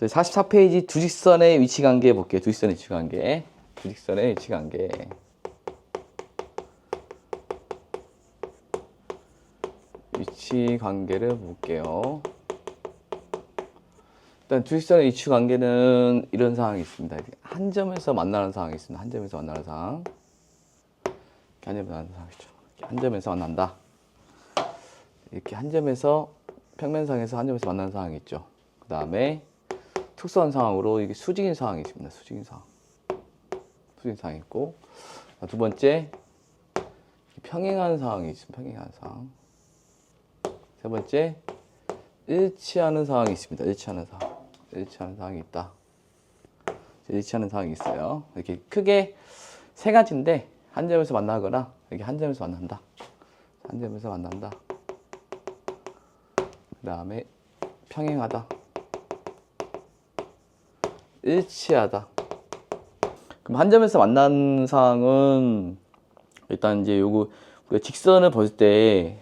44페이지 두 직선의 위치 관계 볼게요. 두 직선의 위치 관계. 두 직선의 위치 관계. 위치 관계를 볼게요. 일단 두 직선의 위치 관계는 이런 상황이 있습니다. 한 점에서 만나는 상황이 있습니다. 한 점에서 만나는 상황. 한 점에서 만나는 상황이죠. 한 점에서 만난다. 이렇게 한 점에서 평면상에서 한 점에서 만나는 상황이 있죠. 그 다음에 특수한 상황으로 이게 수직인 상황이 있습니다. 수직인 상황. 수직인 상황이 있고, 두 번째 평행한 상황이 있습니다. 평행한 상황. 세 번째 일치하는 상황이 있습니다. 일치하는 상황. 일치하는 상황이 있다. 일치하는 상황이 있어요. 이렇게 크게 세 가지인데 한 점에서 만나거나 이렇게 한 점에서 만난다. 한 점에서 만난다. 그 다음에 평행하다. 일치하다. 그럼 한 점에서 만난 상황은 일단 이제 요거 우리가 직선을 볼 때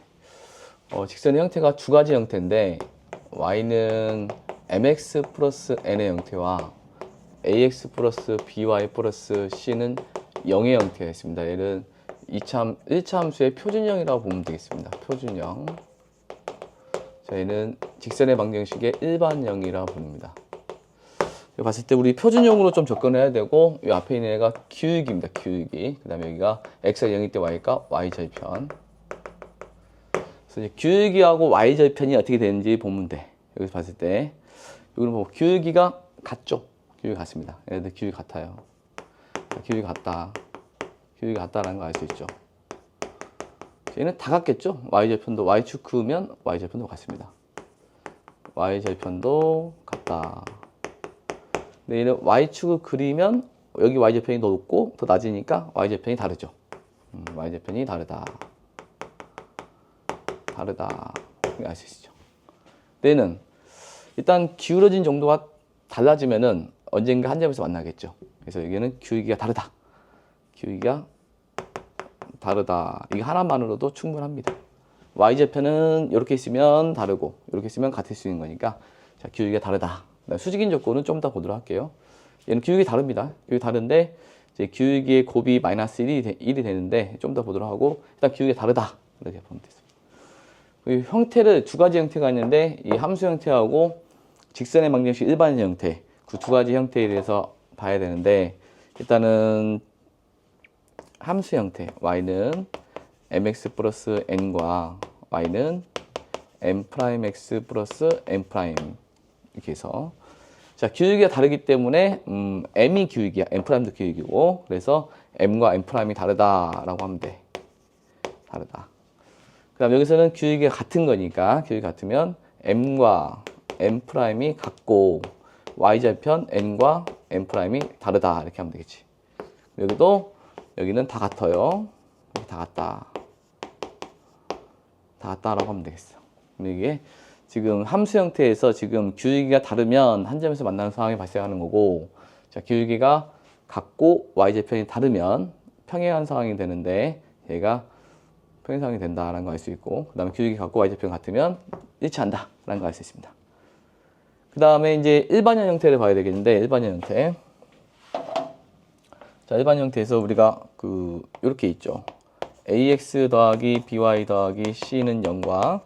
직선의 형태가 두 가지 형태인데 y는 mx 플러스 n의 형태와 ax 플러스 by 플러스 c는 0의 형태가 있습니다. 얘는 1차 함수의 표준형이라고 보면 되겠습니다. 표준형. 저희는 직선의 방정식의 일반형이라고 봅니다. 봤을 때 우리 표준형으로 좀 접근해야 되고 이 앞에 있는 애가 기울기입니다. 기울기. 그 다음에 여기가 x가 0일 때 y가 y절편. 그래서 이제 기울기하고 y절편이 어떻게 되는지 보면 돼. 여기서 봤을 때 여기는 뭐 기울기가 같죠. 기울기 같습니다. 얘네들 기울기 같아요. 기울기 같다. 기울기 같다라는 거 알 수 있죠. 얘는 다 같겠죠. y절편도 y축 그으면 y절편도 같습니다. y절편도 같다. 근데 얘는 y축을 그리면 여기 y절편이 더 높고 더 낮으니까 y절편이 다르죠. y절편이 다르다. 다르다. 알 수 있죠. 얘는 일단 기울어진 정도가 달라지면은 언젠가 한 점에서 만나겠죠. 그래서 여기는 기울기가 다르다. 기울기가 다르다. 이게 하나만으로도 충분합니다. y절편은 이렇게 있으면 다르고 이렇게 있으면 같을 수 있는 거니까 자, 기울기가 다르다. 수직인 조건은 좀 이따 보도록 할게요. 얘는 기울기 다릅니다. 기울기 다른데 이제 기울기의 곱이 마이너스 1이 되는데 좀 더 보도록 하고 일단 기울기가 다르다. 이렇게 보면 됐습니다. 형태를 두 가지 형태가 있는데 이 함수 형태하고 직선의 방정식 일반형 형태 그 두 가지 형태에 대해서 봐야 되는데 일단은 함수 형태 y는 mx 플러스 n과 y는 m'x 플러스 n' 이렇게 해서 자 기울기가 다르기 때문에 m이 기울기야 m'도 기울기고 그래서 m과 m'이 다르다라고 하면 돼. 다르다. 그 다음 여기서는 기울기가 같은 거니까 기울기 같으면 m과 m'이 같고 y절편 n과 m'이 다르다 이렇게 하면 되겠지. 여기는 다 같아요. 다 같다. 다 같다라고 하면 되겠어. 이게 지금 함수 형태에서 지금 기울기가 다르면 한 점에서 만나는 상황이 발생하는 거고 자 기울기가 같고 y절편이 다르면 평행한 상황이 되는데 얘가 평행 상황이 된다라는 거 알 수 있고 그 다음에 기울기 같고 y절편 같으면 일치한다 라는 거 알 수 있습니다. 그 다음에 이제 일반형 형태를 봐야 되겠는데 일반형 형태 자 일반 형태에서 우리가 이렇게 있죠. ax 더하기 by 더하기 c는 0과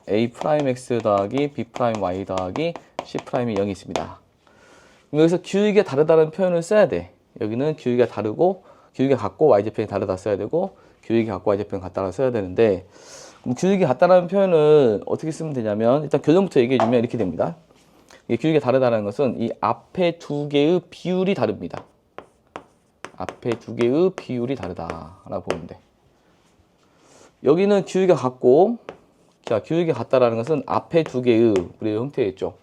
a'x 더하기 b'y 더하기 c'이 0이 있습니다. 여기서 기울기가 다르다는 표현을 써야 돼. 여기는 기울기가 다르고 기울기가 같고 y절편이 다르다 써야 되고 기울기 같고 y절편 같다라고 써야 되는데 그럼 기울기 같다라는 표현을 어떻게 쓰면 되냐면 일단 결론부터 얘기해주면 이렇게 됩니다. 이게 기울기가 다르다는 것은 이 앞에 두 개의 비율이 다릅니다. 앞에 두 개의 비율이 다르다라고 보면 돼. 여기는 기울기가 같고 자 기울기가 같다라는 것은 앞에 두 개의 우리 형태였죠.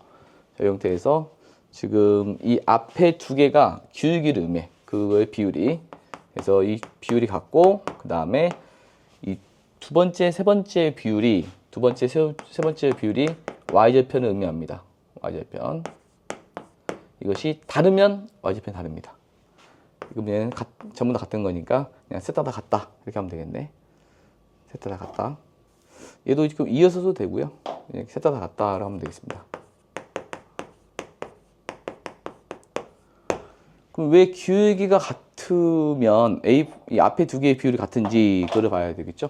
이 형태에서 지금 이 앞에 두 개가 기울기를 의미해. 그거의 비율이. 그래서 이 비율이 같고 그 다음에 이 두 번째, 세 번째 비율이 y절편을 의미합니다. y절편. 이것이 다르면 y절편이 다릅니다. 그럼 얘는 전부 다 같은 거니까 그냥 셋 다 같다 이렇게 하면 되겠네. 셋 다 같다. 얘도 지금 이어서도 되고요. 셋 다 같다라고 하면 되겠습니다. 그럼 왜 기울기가 같으면 이 앞에 두 개의 비율이 같은지 그걸 봐야 되겠죠?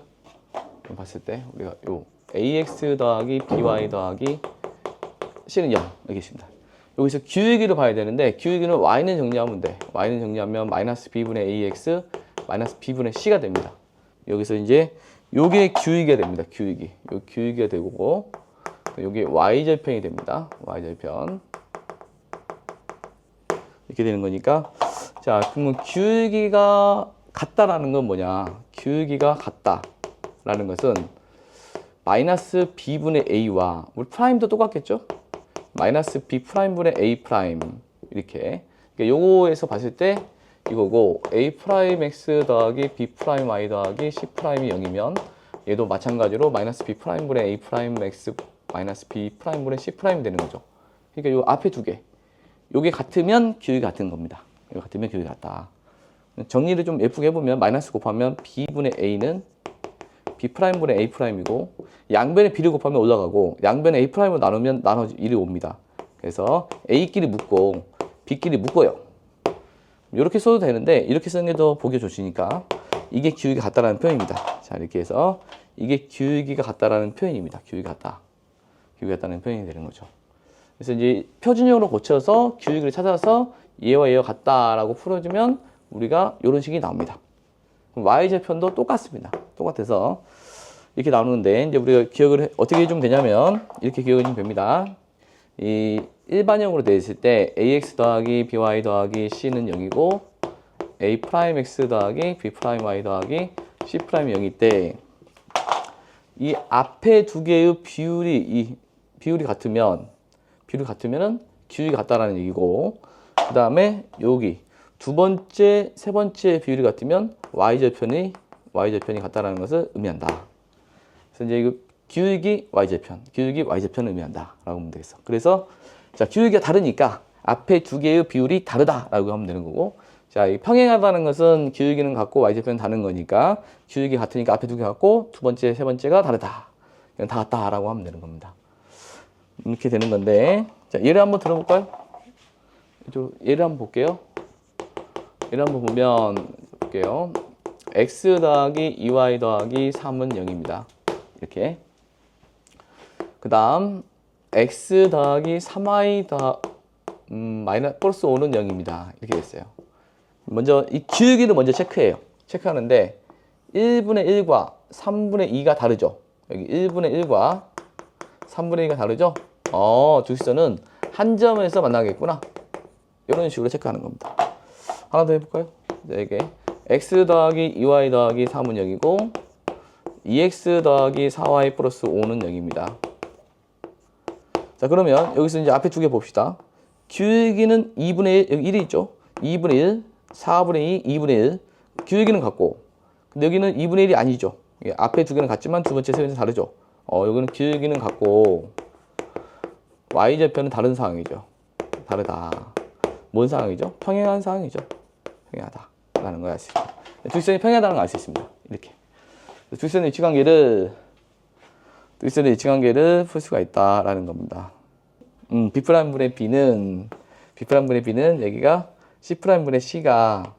봤을 때 우리가 요 ax 더하기 by 더하기 c는 0 여기 있습니다. 여기서 기울기를 봐야 되는데 기울기는 y는 정리하면 돼. y는 정리하면 마이너스 b분의 ax 마이너스 b분의 c가 됩니다. 여기서 이제 요게 기울기가 됩니다. 기울기. 요 기울기가 되고 요게 y절편이 됩니다. y절편. 이렇게 되는 거니까 자, 그러면 기울기가 같다라는 건 뭐냐? 기울기가 같다라는 것은 마이너스 b분의 a와 우리 프라임도 똑같겠죠? 마이너스 b 프라임분의 a 프라임 이렇게 그러니까 요거에서 봤을 때 이거고 a 프라임 x 더하기 b 프라임 y 더하기 c 프라임이 0이면 얘도 마찬가지로 마이너스 b 프라임분의 a 프라임 x 마이너스 b 프라임분의 c 프라임이 되는 거죠. 그러니까 요 앞에 두 개 요게 같으면 기울기가 같은 겁니다. 이거 같으면 기울기가 같다. 정리를 좀 예쁘게 해보면 마이너스 곱하면 b분의 a는 b 프라임분의 a 프라임이고 양변의 b를 곱하면 올라가고 양변의 a 프라임으로 나누면 나눠 1이 옵니다. 그래서 a끼리 묶고 b끼리 묶어요. 이렇게 써도 되는데 이렇게 쓰는 게 더 보기 좋으니까 이게 기울기가 같다라는 표현입니다. 자, 이렇게 해서 이게 기울기가 같다라는 표현입니다. 기울기가 같다. 기울기가 같다는 표현이 되는 거죠. 그래서 이제 표준형으로 고쳐서 기울기를 찾아서 얘와 얘와 같다라고 풀어주면 우리가 이런 식이 나옵니다. 그럼 y절편도 똑같습니다. 똑같아서 이렇게 나오는데 이제 우리가 기억을 어떻게 해주면 되냐면 이렇게 기억을 해주면 됩니다. 이 일반형으로 되어 있을 때 ax 더하기 by 더하기 c는 0이고 a 프라임 x 더하기 b 프라임 y 더하기 c 프라임이 0일 때 이 앞에 두 개의 비율이 같으면은 기울기가 같다라는 얘기고 그 다음에 여기 두 번째, 세 번째 비율이 같으면 y절편이 같다라는 것을 의미한다. 그래서 이제 이거 기울기 y절편을 의미한다 라고 하면 되겠어. 그래서 자, 기울기가 다르니까 앞에 두 개의 비율이 다르다라고 하면 되는 거고 자, 이 평행하다는 것은 기울기는 같고 y절편은 다른 거니까 기울기 같으니까 앞에 두 개 같고 두 번째, 세 번째가 다르다. 이건 다 같다라고 하면 되는 겁니다. 이렇게 되는 건데 자, 예를 한번 들어볼까요? 예를 한번 볼게요. 예를 한번 보면 볼게요. x 더하기 2y 더하기 3은 0입니다. 이렇게. 그 다음 x 더하기 3y 마이너스 플러스 5는 0입니다. 이렇게 됐어요. 먼저 이 기울기를 먼저 체크해요. 체크하는데 1분의 1과 3분의 2가 다르죠. 여기 1분의 1과 3분의 2가 다르죠. 두 시선은 한 점에서 만나겠구나. 이런 식으로 체크하는 겁니다. 하나 더 해볼까요? 자, 이게 x 더하기 2y 더하기 3은 0이고 2x 더하기 4y 플러스 5는 0입니다. 자, 그러면 여기서 이제 앞에 두 개 봅시다. 기울기는 2분의 1, 여기 1이 있죠? 2분의 1, 4분의 2, 2분의 1. 기울기는 같고 근데 여기는 2분의 1이 아니죠. 앞에 두 개는 같지만 두 번째, 세 번째 다르죠. 여기는 기울기는 같고 y절편은 다른 상황이죠. 다르다. 뭔 상황이죠? 평행한 상황이죠. 평행하다라는 걸 알 수 있습니다. 두 시선이 평행하다는 걸 알 수 있습니다. 이렇게. 두 시선의 위치관계를 풀 수가 있다라는 겁니다. B'분의 B는 여기가 C'분의 C가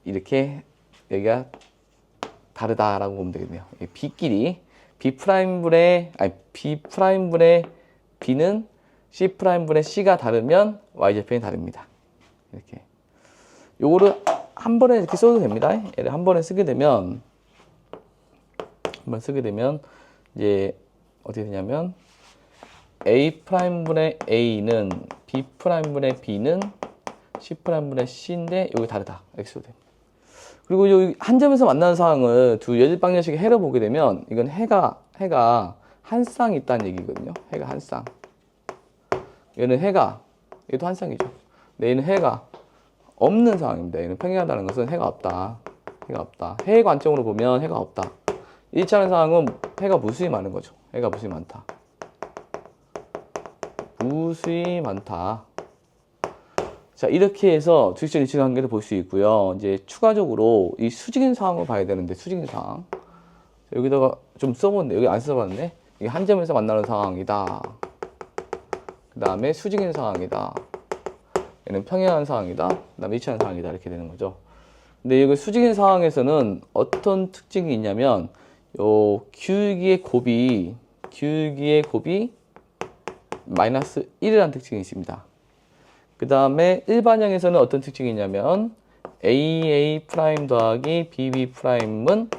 이렇게 여기가 다르다라고 보면 되겠네요. B끼리 B'분의 B는 C'분의 C가 다르면 Y절편이 다릅니다. 이렇게. 요거를 한 번에 이렇게 써도 됩니다. 얘를 한 번에 쓰게 되면 이제 어떻게 되냐면 A'분의 A는 B'분의 B는 C'분의 C인데 여기 다르다. X로 됩니다. 그리고 여기 한 점에서 만나는 상황을 두 여질방정식의 해를 보게 되면 이건 해가 한 쌍이 있다는 얘기거든요. 해가 한 쌍. 얘는 얘도 한 쌍이죠. 근데 얘는 해가 없는 상황입니다. 얘는 평행하다는 것은 해가 없다. 해의 관점으로 보면 해가 없다. 1차는 상황은 해가 무수히 많은 거죠. 해가 무수히 많다. 자, 이렇게 해서 주식적 위치 관계를 볼 수 있고요. 이제 추가적으로 이 수직인 상황을 봐야 되는데, 수직인 상황. 여기다가 좀 써봤는데, 여기 안 써봤네. 이게 한 점에서 만나는 상황이다. 그 다음에 수직인 상황이다. 얘는 평행한 상황이다. 그다음에 일치하는 상황이다. 이렇게 되는 거죠. 근데 이거 수직인 상황에서는 어떤 특징이 있냐면 요 기울기의 곱이 마이너스 1이라는 특징이 있습니다. 그 다음에 일반형에서는 어떤 특징이 있냐면 AA 프라임 더하기 BB 프라임은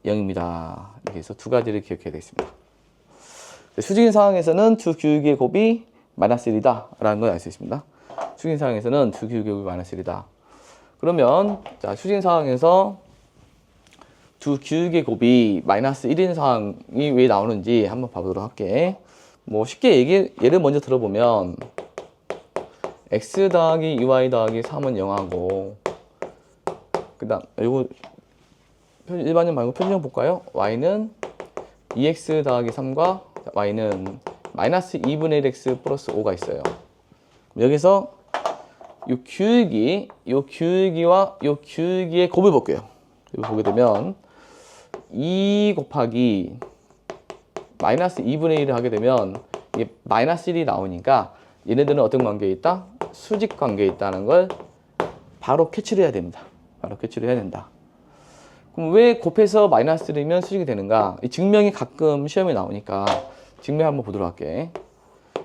0입니다. 이렇게 해서 두 가지를 기억해야 되겠습니다. 수직인 상황에서는 두 기울기의 곱이 마이너스 1이다 라는 걸 알 수 있습니다. 수직인 상황에서는 두 기울기의 곱이 마이너스 1이다. 그러면 자, 수직인 상황에서 두 기울기의 곱이 마이너스 1인 상황이 왜 나오는지 한번 봐보도록 할게. 뭐 쉽게 예를 먼저 들어보면 x 더하기 2y 더하기 3은 0하고 그 다음 요거 일반형 말고 표준형 볼까요? y는 2x 더하기 3과 y는 마이너스 2분의 1x 플러스 5가 있어요. 여기서 요 기울기와 요 기울기의 곱을 볼게요. 이거 보게 되면 2 곱하기 마이너스 2분의 1을 하게 되면 이게 마이너스 1이 나오니까 얘네들은 어떤 관계에 있다? 수직 관계에 있다는 걸 바로 캐치를 해야 됩니다. 바로 캐치를 해야 된다. 그럼 왜 곱해서 마이너스 1이면 수직이 되는가? 이 증명이 가끔 시험에 나오니까 증명 한번 보도록 할게.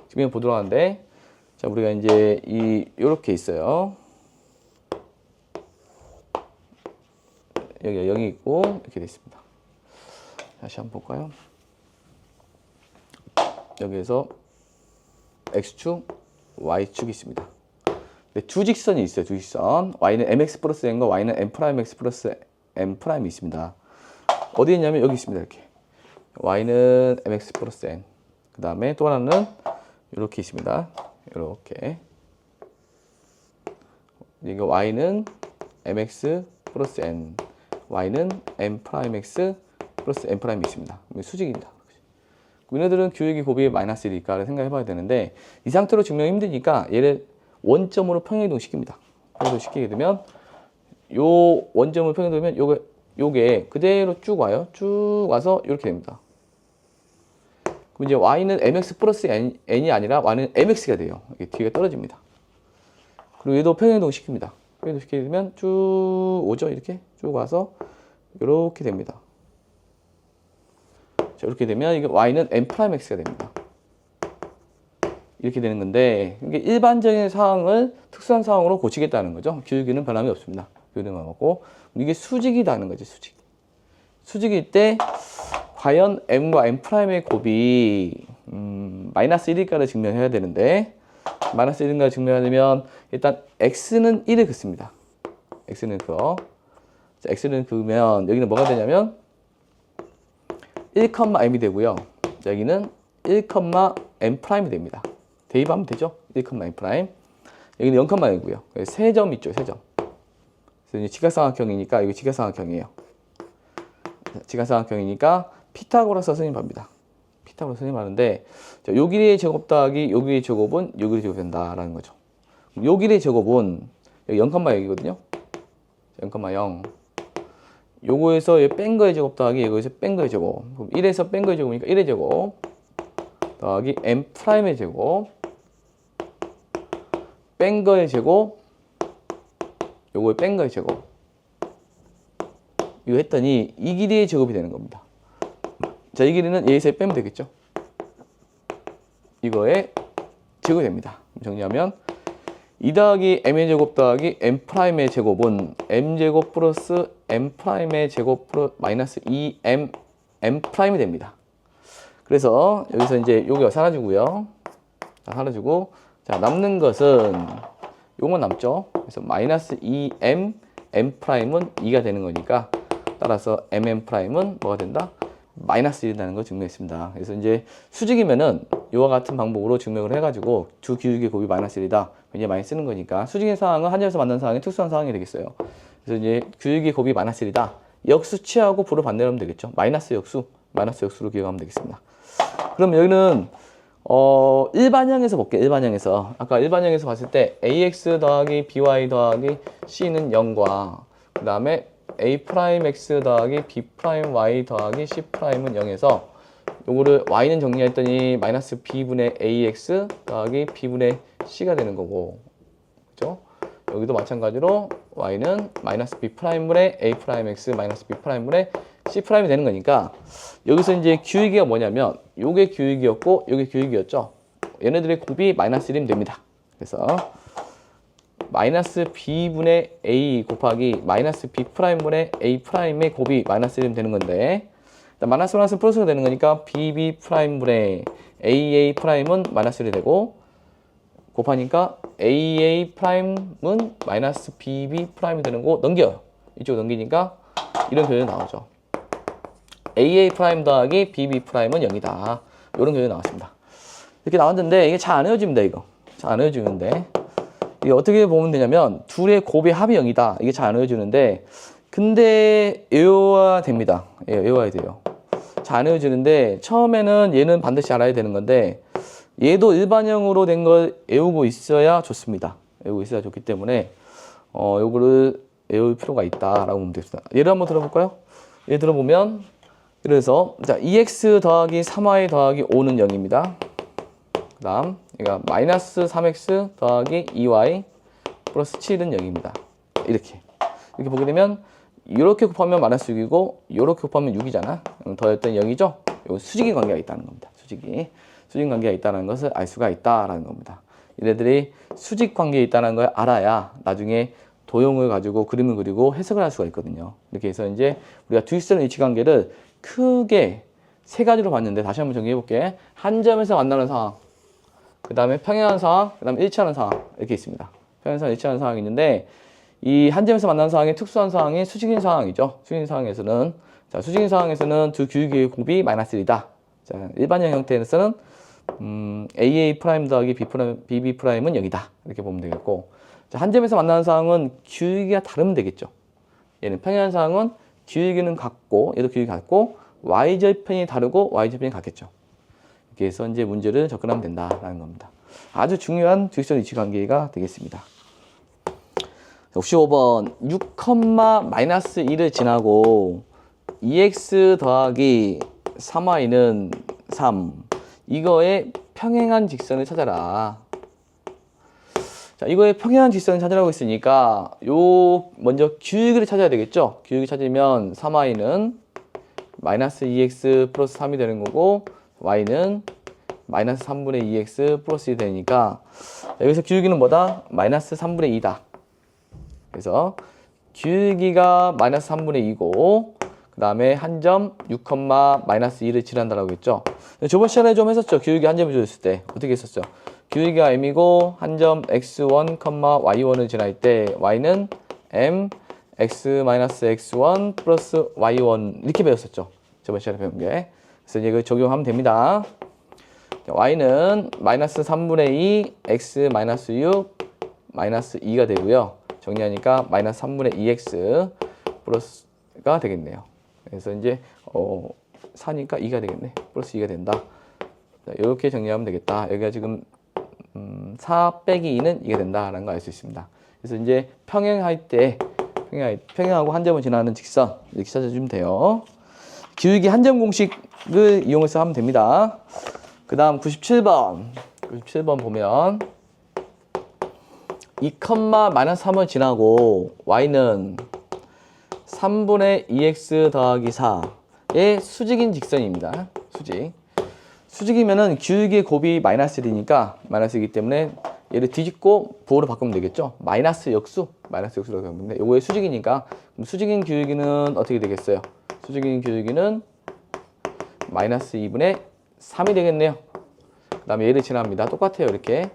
증명 보도록 하는데 자, 우리가 이제 요렇게 있어요. 여기가 0이 있고 이렇게 돼 있습니다. 다시 한번 볼까요? 여기에서 x축, y축이 있습니다. 네, 두 직선이 있어요. 두 직선. y는 mx 플러스 n과 y는 m 프라임 x 플러스 m 프라임이 있습니다. 어디 있냐면 여기 있습니다. 이렇게. y는 mx 플러스 n. 그 다음에 또 하나는 이렇게 있습니다. 이렇게. 이거 y는 mx 플러스 n. y는 m 프라임 x 플러스 m 프라임이 있습니다. 수직입니다. 얘네들은 기울기 곱이 마이너스 1일까를 생각해 봐야 되는데 이 상태로 증명이 힘드니까 얘를 원점으로 평행이동 시킵니다. 평행이동 시키게 되면 요 원점을 평행이동하면 요게 그대로 쭉 와요. 쭉 와서 이렇게 됩니다. 그럼 이제 y는 mx 플러스 n이 아니라 y는 mx가 돼요. 이게 뒤가 떨어집니다. 그리고 얘도 평행이동 시킵니다. 평행이동 시키게 되면 쭉 오죠. 이렇게 쭉 와서 이렇게 됩니다. 자, 이렇게 되면 이게 y는 m 프라임 x가 됩니다. 이렇게 되는 건데 이게 일반적인 상황을 특수한 상황으로 고치겠다는 거죠. 기울기는 변함이 없습니다. 기울기는 없고 이게 수직이라는 거죠. 수직일 때 과연 m과 m 프라임의 곱이 마이너스 1일까를 증명해야 되는데 마이너스 1일까를 증명하려면 일단 x는 1을 긋습니다. x는 그어. 자, x는 그으면 여기는 뭐가 되냐면 1,m이 되고요. 여기는 1,m 프라임이 됩니다. 대입하면 되죠. 1,m 프라임. 여기는 0,0이고요. 세 점 있죠. 세 점. 그래서 이제 직각삼각형이니까 이거 직각삼각형이에요. 직각삼각형이니까 피타고라스 선생님 봅니다. 피타고라스 선생님 하는데 요 길이의 제곱 더하기 요 길이의 제곱은 요 길이의 제곱이 된다라는 거죠. 요 길이의 제곱은 여기 0,0이거든요. 0,0. 요거에서 뺀 거의 제곱 더하기 요거에서 뺀 거의 제곱. 그럼 1에서 뺀 거의 제곱이니까 1의 제곱 더하기 m 프라임의 제곱 뺀 거의 제곱 요거에 뺀 거의 제곱 이거 했더니 이 길이의 제곱이 되는 겁니다. 자, 이 길이는 얘에서 빼면 되겠죠. 이거의 제곱이 됩니다. 정리하면 2 더하기 m의 제곱 더하기 m 프라임의 제곱은 m 제곱 플러스 m 프라임의 제곱 플러스 마이너스 2m m 프라임이 됩니다. 그래서 여기서 이제 요게 사라지고요. 사라지고 자, 남는 것은 요건 남죠. 그래서 마이너스 2m m 프라임은 2가 되는 거니까 따라서 mm 프라임은 뭐가 된다? 마이너스 1이라는 걸 증명했습니다. 그래서 이제 수직이면은 이와 같은 방법으로 증명을 해가지고 두 기울기의 곱이 마이너스 1이다. 굉장히 많이 쓰는 거니까 수직의 상황은 한 점에서 만난 상황이 특수한 상황이 되겠어요. 그래서 이제 기울기의 곱이 마이너스 1이다. 역수 취하고 부로 반대로 하면 되겠죠. 마이너스 역수로 기억하면 되겠습니다. 그럼 여기는 일반형에서 볼게요. 일반형에서 아까 일반형에서 봤을 때 ax 더하기 by 더하기 c는 0과 그 다음에 a 프라임 x 더하기 b 프라임 y 더하기 c 프라임은 0에서 요거를 y는 정리했더니 마이너스 b분의 ax 더하기 b분의 c가 되는 거고 되겠죠. 여기도 마찬가지로 y는 마이너스 b 프라임분의 a 프라임 x 마이너스 b 프라임분의 c 프라임이 되는 거니까 여기서 이제 기울기가 뭐냐면 요게 기울기였고 요게 기울기였죠. 얘네들의 곱이 마이너스 1이면 됩니다. 그래서 마이너스 b분의 a 곱하기 마이너스 b 프라임분의 a 프라임의 곱이 마이너스 1이면 되는 건데 마이너스 마이너스 플러스가 되는 거니까 bb 프라임분의 aa 프라임은 마이너스 1이 되고 곱하니까 aa 프라임은 마이너스 bb 프라임이 되는 거 넘겨요. 이쪽으로 넘기니까 이런 결론이 나오죠. aa 프라임 더하기 bb 프라임은 0이다. 이런 결론이 나왔습니다. 이렇게 나왔는데 이게 잘 안 헤어집니다. 이거 잘 안 헤어지는데 이게 어떻게 보면 되냐면 둘의 곱의 합이 0이다. 이게 잘 안 헤어지는데 근데 외워야 됩니다. 예, 외워야 돼요. 잘 안 헤어지는데 처음에는 얘는 반드시 알아야 되는 건데 얘도 일반형으로 된 걸 외우고 있어야 좋습니다. 외우고 있어야 좋기 때문에 요거를 외울 필요가 있다라고 보면 되겠습니다. 예를 한번 들어볼까요? 예를 들어보면 그래서 자 2x 더하기 3y 더하기 5는 0입니다. 그 다음 얘가 마이너스 3x 더하기 2y 플러스 7은 0입니다. 이렇게 보게 되면 이렇게 곱하면 마이너스 6이고 이렇게 곱하면 6이잖아. 더했더니 0이죠. 이거 수직인 관계가 있다는 겁니다. 수직 관계가 있다는 것을 알 수가 있다라는 겁니다. 얘네들이 수직 관계에 있다는 걸 알아야 나중에 도형을 가지고 그림을 그리고 해석을 할 수가 있거든요. 이렇게 해서 이제 우리가 뒷선 위치 관계를 크게 세 가지로 봤는데 다시 한번 정리해 볼게. 한 점에서 만나는 상황, 그 다음에 평행한 상황, 그 다음에 일치하는 상황 이렇게 있습니다. 평행한 상황, 일치하는 상황이 있는데 이 한 점에서 만나는 상황이 특수한 상황이 수직인 상황이죠. 수직인 상황에서는 수직인 상황에서는 두 기울기의 곱이 마이너스 1이다. 자, 일반형 형태에서는 AA 프라임 더하기 BB 프라임은 0이다. 이렇게 보면 되겠고 자, 한 점에서 만나는 상황은 기울기가 다르면 되겠죠. 얘는 평행한 상황은 기울기는 같고 얘도 기울기 같고 y절편이 다르고 y절편이 같겠죠. 이렇게 해서 이제 문제를 접근하면 된다라는 겁니다. 아주 중요한 뒷선 위치 관계가 되겠습니다. 65번 6, 마이너스 1을 지나고 2x 더하기 3y는 3 이거의 평행한 직선을 찾아라. 자, 이거의 평행한 직선을 찾으라고 했으니까 요 먼저 기울기를 찾아야 되겠죠. 기울기 찾으면 3y는 마이너스 2x 플러스 3이 되는 거고 y는 마이너스 3분의 2x 플러스 1이 되니까 여기서 기울기는 뭐다? 마이너스 3분의 2다. 그래서 기울기가 마이너스 3분의 2고 그 다음에 한 점 6, 마이너스 2를 칠한다라고 했죠. 저번 시간에 좀 했었죠. 기울기 한 점을 줬을 때 어떻게 했었죠? 기울기가 m이고 한 점 x1, y1을 지날 때 y는 m x-x1 플러스 y1 이렇게 배웠었죠. 저번 시간에 배운 게. 그래서 이제 이걸 적용하면 됩니다. y는 마이너스 3분의 2 x 마이너스 6 마이너스 2가 되고요. 정리하니까 마이너스 3분의 2x 플러스가 되겠네요. 그래서 이제 4니까 2가 되겠네. 플러스 2가 된다. 자, 이렇게 정리하면 되겠다. 여기가 지금 4 빼기 2는 2가 된다라는 걸 알 수 있습니다. 그래서 이제 평행할 때 평행하고 한 점을 지나는 직선 이렇게 찾아주면 돼요. 기울기 한 점 공식을 이용해서 하면 됩니다. 그 다음 97번 보면 2, 마이너스 3을 지나고 y는 3분의 2x 더하기 4의 수직인 직선입니다. 수직이면은 기울기의 곱이 마이너스 1이니까 마이너스이기 때문에 얘를 뒤집고 부호로 바꾸면 되겠죠. 마이너스 역수라고 하면 돼. 요거의 수직이니까 그럼 수직인 기울기는 어떻게 되겠어요? 수직인 기울기는 마이너스 2분의 3이 되겠네요. 그 다음에 얘를 지납니다. 똑같아요. 이렇게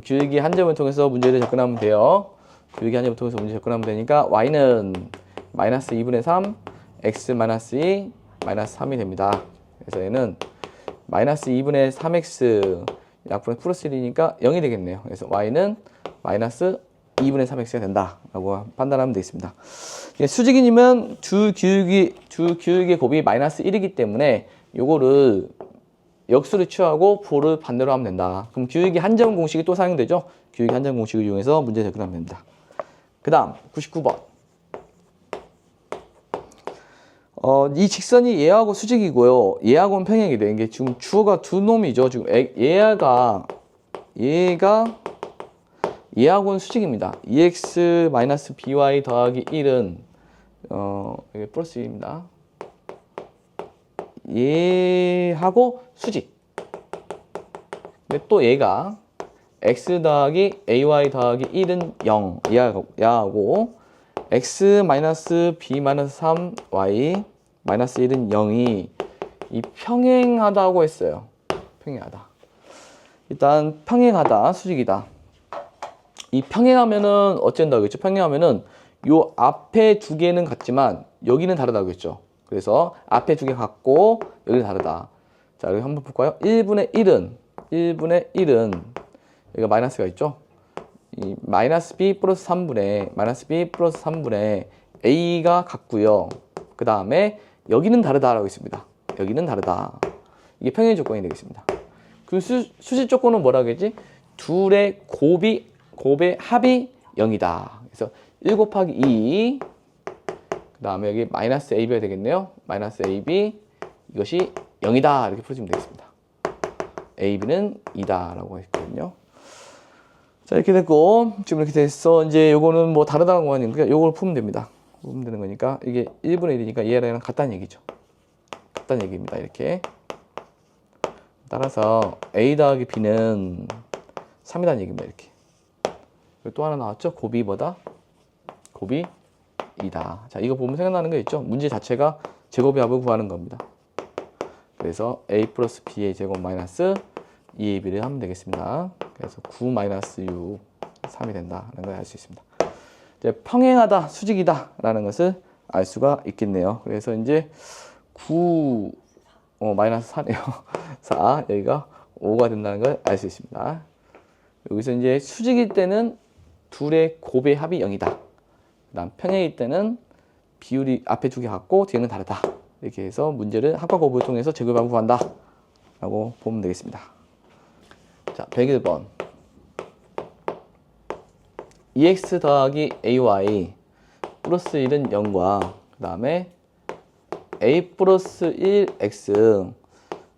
기울기 한 점을 통해서 문제를 접근하면 돼요. 기울기 한 점을 통해서 문제 접근하면 되니까 y는 마이너스 2분의 3 x 마이너스 2 마이너스 3이 됩니다. 그래서 얘는 마이너스 2분의 3x 약분의 플러스 1이니까 0이 되겠네요. 그래서 y는 마이너스 2분의 3x가 된다라고 판단하면 되겠습니다. 수직인이면 두 기울기의 곱이 마이너스 1이기 때문에 요거를 역수를 취하고 부호를 반대로 하면 된다. 그럼 기울기 한 점 공식이 또 사용되죠. 기울기 한 점 공식을 이용해서 문제 접근하면 됩니다. 그 다음 99번 이 직선이 얘하고 수직이고요. 얘하고는 평행이 돼. 이게 지금 주어가 두 놈이죠. 지금 얘가 얘하고는 수직입니다. 2x-by 더하기 1은 이게 플러스 1입니다. 얘하고 수직. 근데 또 얘가 x 더하기 ay 더하기 1은 0. 얘하고 x-b-3y 마이너스 1은 0이 이 평행하다고 했어요. 평행하다. 일단 평행하다, 수직이다. 이 평행하면은 어쩐다고 했죠? 평행하면은 요 앞에 두 개는 같지만 여기는 다르다고 했죠. 그래서 앞에 두 개 같고 여기는 다르다. 자, 여기 한번 볼까요? 1분의 1은 여기가 마이너스가 있죠? 이 마이너스 b 플러스 3분의 a가 같고요. 그 다음에 여기는 다르다라고 했습니다. 여기는 다르다. 이게 평행 조건이 되겠습니다. 그 수직 조건은 뭐라고 했지? 둘의 곱의 합이 0이다. 그래서 1 곱하기 2, 그 다음에 여기 마이너스 ab가 되겠네요. 마이너스 ab, 이것이 0이다. 이렇게 풀어주면 되겠습니다. ab는 2다 라고 했거든요. 자, 이렇게 됐고, 지금 이렇게 됐어. 이제 요거는 뭐 다르다는 거 아니니까 요걸 풀면 됩니다. 풀면 되는 거니까 이게 1분의 1이니까 얘랑 같다는 얘기죠. 같다는 얘기입니다. 이렇게. 따라서 a 더하기 b는 3이라는 얘기입니다. 이렇게. 또 하나 나왔죠? 곱이 뭐다? 곱이 2다. 자, 이거 보면 생각나는 거 있죠? 문제 자체가 제곱의 합을 구하는 겁니다. 그래서 a 플러스 b의 제곱 마이너스 2ab를 하면 되겠습니다. 그래서 9 마이너스 6, 3이 된다는 걸 알 수 있습니다. 이제 평행하다, 수직이다 라는 것을 알 수가 있겠네요. 그래서 이제 9, 마이너스 4네요. 4, 여기가 5가 된다는 걸 알 수 있습니다. 여기서 이제 수직일 때는 둘의 곱의 합이 0이다. 그 다음 평행일 때는 비율이 앞에 두 개 같고 뒤에는 다르다. 이렇게 해서 문제를 합과 곱을 통해서 제곱합을 구한다 라고 보면 되겠습니다. 자, 101번 2x 더하기 ay 플러스 1은 0과 그 다음에 a 플러스 1x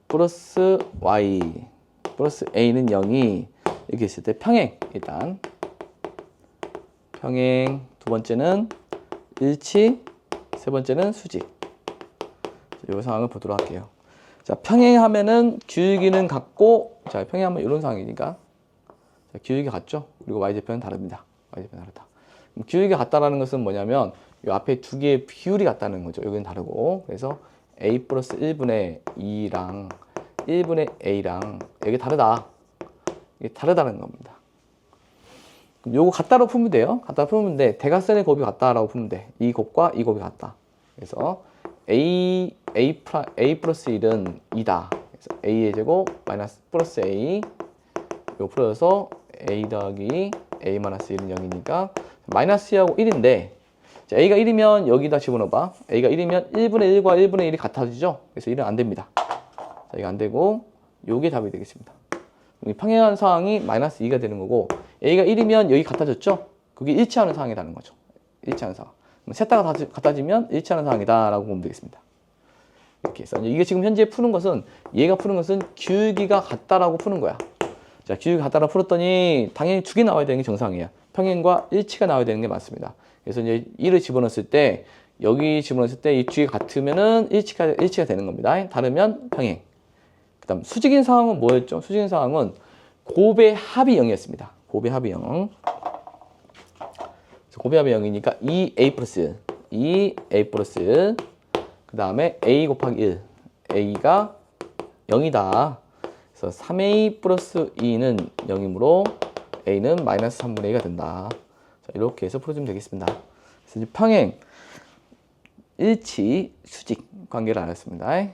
플러스 y 플러스 a는 0이 이렇게 있을 때 평행. 일단 평행, 두 번째는 일치, 세 번째는 수직. 이 상황을 보도록 할게요. 자, 평행하면은 기울기는 같고, 자, 평행하면 이런 상황이니까 자, 기울기 같죠? 그리고 y좌표는 다릅니다. y좌표는 다르다. 기울기가 같다라는 것은 뭐냐면 이 앞에 두 개의 비율이 같다는 거죠. 여기는 다르고. 그래서 a 플러스 1분의 2랑 1분의 a랑 이게 다르다. 이게 다르다는 겁니다. 그럼 요거 같다로 풀면 돼요. 같다로 풀면 돼. 대각선의 곱이 같다라고 풀면 돼. 이 곱과 이 곱이 같다. 그래서 a 플러스 1은 2다. 그래서 a의 제곱 마이너스 플러스 a 이거 풀어서 a 더하기 a 마이너스 1은 0이니까 마이너스 2하고 1인데 자, a가 1이면 여기다 집어넣어봐. a가 1이면 1분의 1과 1분의 1이 같아지죠? 그래서 1은 안 됩니다. 자, 이거 안 되고 요게 답이 되겠습니다. 평행한 상황이 마이너스 2가 되는 거고 a가 1이면 여기 같아졌죠? 그게 일치하는 상황이라는 거죠. 일치하는 상황. 셋 다 같아지면 일치하는 상황이다 라고 보면 되겠습니다. 이렇게 해서 이게 지금 현재 푸는 것은 얘가 푸는 것은 기울기가 같다라고 푸는 거야. 자, 기울기 같다라고 풀었더니 당연히 두 개 나와야 되는 게 정상이에요. 평행과 일치가 나와야 되는 게 맞습니다. 그래서 이제 1을 집어넣었을 때 여기 집어넣었을 때 이 뒤에 같으면은 일치가 되는 겁니다. 다르면 평행. 그다음 수직인 상황은 뭐였죠? 수직인 상황은 곱의 합이 0이었습니다. 곱의 합이 0. 곱의 합이 0이니까 2a 플러스 2a 플러스 1. 그 다음에 a 곱하기 1. a가 0이다. 그래서 3a 플러스 2는 0이므로 a는 마이너스 3분의 2가 된다. 자, 이렇게 해서 풀어주면 되겠습니다. 그래서 이제 평행, 일치, 수직 관계를 알았습니다.